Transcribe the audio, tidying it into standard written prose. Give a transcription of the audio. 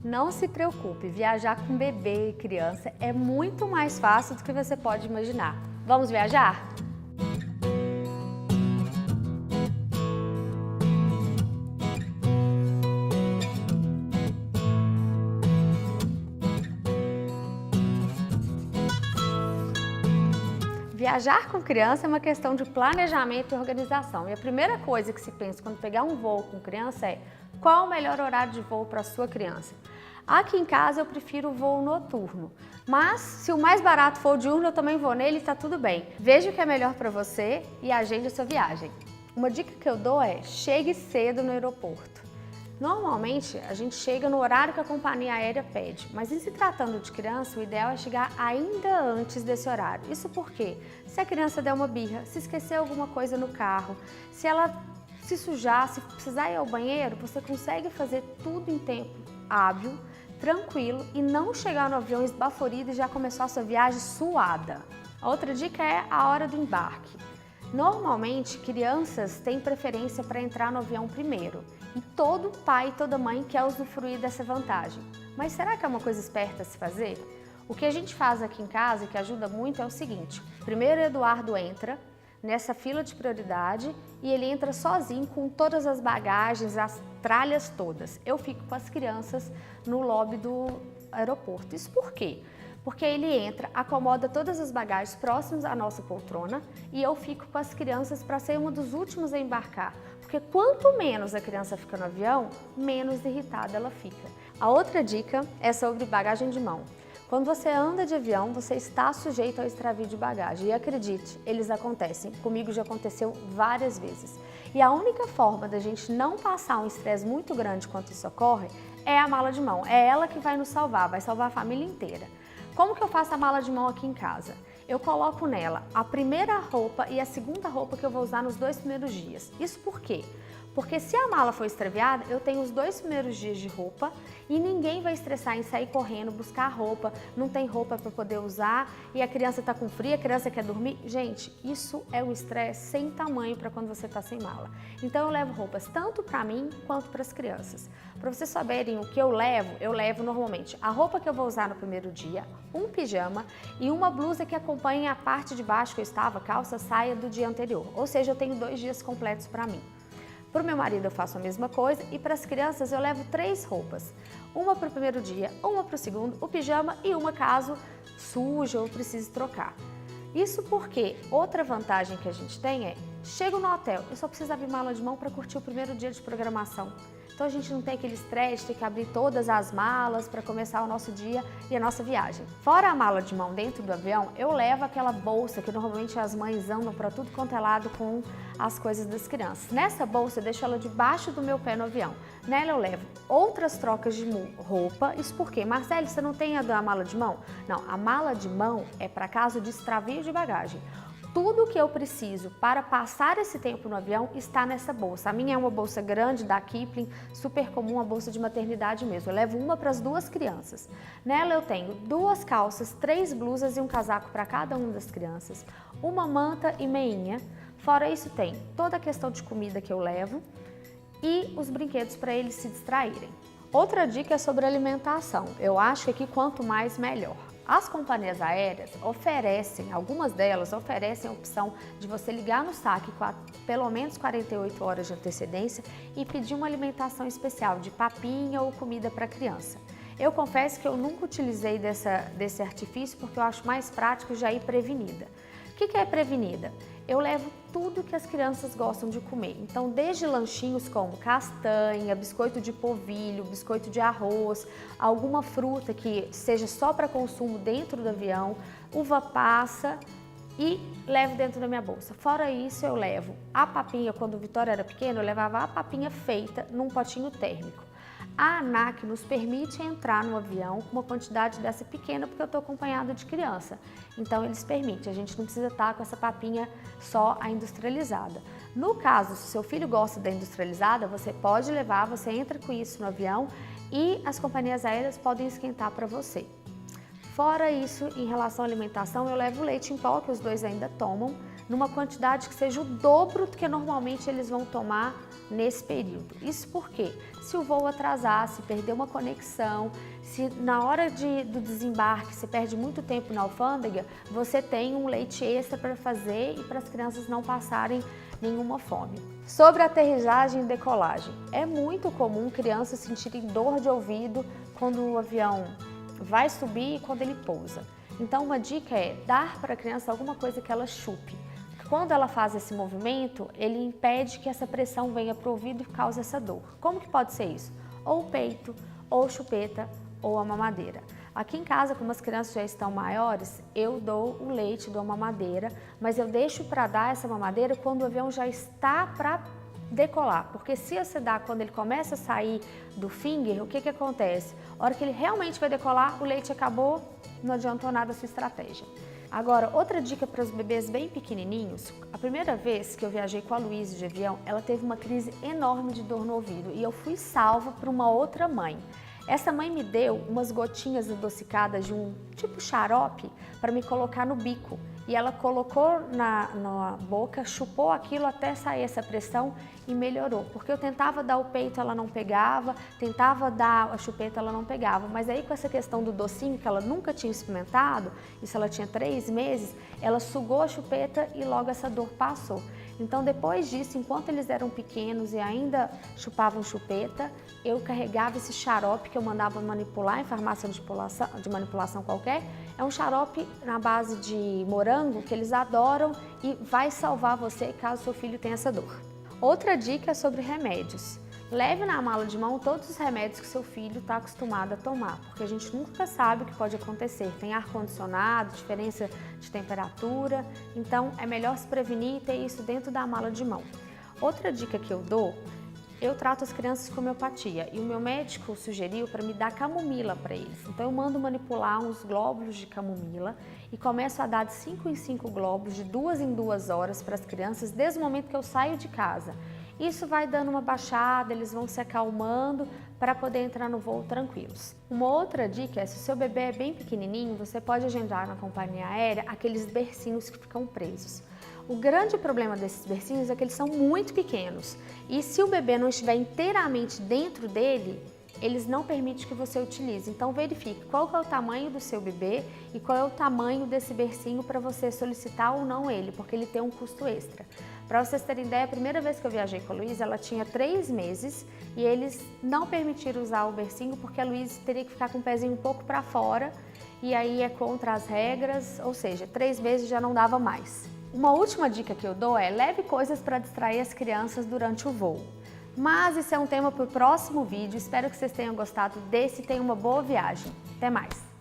Não se preocupe, viajar com bebê e criança é muito mais fácil do que você pode imaginar. Vamos viajar? Viajar com criança é uma questão de planejamento e organização. E a primeira coisa que se pensa quando pegar um voo com criança é qual o melhor horário de voo para a sua criança. Aqui em casa eu prefiro o voo noturno, mas se o mais barato for o diurno eu também vou nele e está tudo bem. Veja o que é melhor para você e agende a sua viagem. Uma dica que eu dou é chegue cedo no aeroporto. Normalmente, a gente chega no horário que a companhia aérea pede, mas em se tratando de criança, o ideal é chegar ainda antes desse horário. Isso porque, se a criança der uma birra, se esquecer alguma coisa no carro, se ela se sujar, se precisar ir ao banheiro, você consegue fazer tudo em tempo hábil, tranquilo e não chegar no avião esbaforido e já começar a sua viagem suada. A outra dica é a hora do embarque. Normalmente, crianças têm preferência para entrar no avião primeiro e todo pai e toda mãe quer usufruir dessa vantagem. Mas será que é uma coisa esperta a se fazer? O que a gente faz aqui em casa e que ajuda muito é o seguinte: primeiro o Eduardo entra nessa fila de prioridade e ele entra sozinho com todas as bagagens, as tralhas todas. Eu fico com as crianças no lobby do aeroporto. Isso por quê? Porque ele entra, acomoda todas as bagagens próximas à nossa poltrona e eu fico com as crianças para ser uma dos últimos a embarcar. Porque quanto menos a criança fica no avião, menos irritada ela fica. A outra dica é sobre bagagem de mão. Quando você anda de avião, você está sujeito ao extravio de bagagem. E acredite, eles acontecem. Comigo já aconteceu várias vezes. E a única forma da gente não passar um estresse muito grande quando isso ocorre é a mala de mão. É ela que vai nos salvar, vai salvar a família inteira. Como que eu faço a mala de mão aqui em casa? Eu coloco nela a primeira roupa e a segunda roupa que eu vou usar nos 2 primeiros dias. Isso por quê? Porque se a mala for extraviada, eu tenho os 2 primeiros dias de roupa e ninguém vai estressar em sair correndo, buscar roupa, não tem roupa para poder usar e a criança está com frio, a criança quer dormir. Gente, isso é um estresse sem tamanho para quando você está sem mala. Então eu levo roupas tanto para mim quanto para as crianças. Para vocês saberem o que eu levo normalmente a roupa que eu vou usar no primeiro dia, um pijama e uma blusa que acompanha a parte de baixo que eu estava, calça, saia do dia anterior. Ou seja, eu tenho 2 dias completos para mim. Para o meu marido eu faço a mesma coisa e para as crianças eu levo 3 roupas. Uma para o primeiro dia, uma para o segundo, o pijama e uma caso suja ou precise trocar. Isso porque outra vantagem que a gente tem é, chego no hotel, eu só preciso abrir mala de mão para curtir o primeiro dia de programação. Então a gente não tem aquele estresse de ter que abrir todas as malas para começar o nosso dia e a nossa viagem. Fora a mala de mão dentro do avião, eu levo aquela bolsa que normalmente as mães andam para tudo quanto é lado com as coisas das crianças. Nessa bolsa eu deixo ela debaixo do meu pé no avião. Nela eu levo outras trocas de roupa. Isso por quê? Marcele, você não tem a mala de mão? Não, a mala de mão é para caso de extravio de bagagem. Tudo que eu preciso para passar esse tempo no avião está nessa bolsa. A minha é uma bolsa grande da Kipling, super comum, a bolsa de maternidade mesmo. Eu levo uma para as 2 crianças. Nela eu tenho 2 calças, 3 blusas e um casaco para cada uma das crianças, uma manta e meinha. Fora isso tem toda a questão de comida que eu levo e os brinquedos para eles se distraírem. Outra dica é sobre alimentação. Eu acho que aqui quanto mais melhor. As companhias aéreas oferecem, algumas delas oferecem a opção de você ligar no saque com pelo menos 48 horas de antecedência e pedir uma alimentação especial de papinha ou comida para criança. Eu confesso que eu nunca utilizei desse artifício porque eu acho mais prático já ir prevenida. O que é prevenida? Eu levo tudo que as crianças gostam de comer. Então, desde lanchinhos como castanha, biscoito de polvilho, biscoito de arroz, alguma fruta que seja só para consumo dentro do avião, uva passa e levo dentro da minha bolsa. Fora isso, eu levo a papinha. Quando o Vitória era pequeno, eu levava a papinha feita num potinho térmico. A ANAC nos permite entrar no avião com uma quantidade dessa pequena porque eu estou acompanhada de criança. Então eles permitem, a gente não precisa estar com essa papinha só a industrializada. No caso, se seu filho gosta da industrializada, você pode levar, você entra com isso no avião e as companhias aéreas podem esquentar para você. Fora isso, em relação à alimentação, eu levo leite em pó, que os 2 ainda tomam, numa quantidade que seja o dobro do que normalmente eles vão tomar nesse período. Isso porque se o voo atrasar, se perder uma conexão, se na hora do desembarque você perde muito tempo na alfândega, você tem um leite extra para fazer e para as crianças não passarem nenhuma fome. Sobre aterrissagem e decolagem, é muito comum crianças sentirem dor de ouvido quando o avião vai subir e quando ele pousa. Então uma dica é dar para a criança alguma coisa que ela chupe. Quando ela faz esse movimento, ele impede que essa pressão venha para o ouvido e cause essa dor. Como que pode ser isso? Ou o peito, ou chupeta, ou a mamadeira. Aqui em casa, como as crianças já estão maiores, eu dou o leite, dou a mamadeira, mas eu deixo para dar essa mamadeira quando o avião já está para decolar, porque se você dá quando ele começa a sair do finger, o que acontece? A hora que ele realmente vai decolar, o leite acabou, não adiantou nada a sua estratégia. Agora, outra dica para os bebês bem pequenininhos, a primeira vez que eu viajei com a Luísa de avião, ela teve uma crise enorme de dor no ouvido e eu fui salva por uma outra mãe. Essa mãe me deu umas gotinhas adocicadas de um tipo xarope para me colocar no bico. E ela colocou na boca, chupou aquilo até sair essa pressão e melhorou. Porque eu tentava dar o peito, ela não pegava, tentava dar a chupeta, ela não pegava. Mas aí com essa questão do docinho, que ela nunca tinha experimentado, isso ela tinha 3 meses, ela sugou a chupeta e logo essa dor passou. Então depois disso, enquanto eles eram pequenos e ainda chupavam chupeta, eu carregava esse xarope que eu mandava manipular em farmácia de manipulação qualquer. É um xarope na base de morango que eles adoram e vai salvar você caso seu filho tenha essa dor. Outra dica é sobre remédios. Leve na mala de mão todos os remédios que seu filho está acostumado a tomar, porque a gente nunca sabe o que pode acontecer. Tem ar-condicionado, diferença de temperatura, então é melhor se prevenir e ter isso dentro da mala de mão. Outra dica que eu dou, eu trato as crianças com homeopatia e o meu médico sugeriu para me dar camomila para eles. Então eu mando manipular uns glóbulos de camomila e começo a dar de 5 em 5 glóbulos de 2 em 2 horas para as crianças desde o momento que eu saio de casa. Isso vai dando uma baixada, eles vão se acalmando para poder entrar no voo tranquilos. Uma outra dica é, se o seu bebê é bem pequenininho, você pode agendar na companhia aérea aqueles bercinhos que ficam presos. O grande problema desses bercinhos é que eles são muito pequenos e se o bebê não estiver inteiramente dentro dele, eles não permitem que você utilize. Então verifique qual que é o tamanho do seu bebê e qual é o tamanho desse bercinho para você solicitar ou não ele, porque ele tem um custo extra. Para vocês terem ideia, a primeira vez que eu viajei com a Luísa, ela tinha 3 meses e eles não permitiram usar o bercinho porque a Luísa teria que ficar com o pezinho um pouco para fora e aí é contra as regras, ou seja, 3 meses já não dava mais. Uma última dica que eu dou é leve coisas para distrair as crianças durante o voo. Mas isso é um tema para o próximo vídeo, espero que vocês tenham gostado desse e tenham uma boa viagem. Até mais!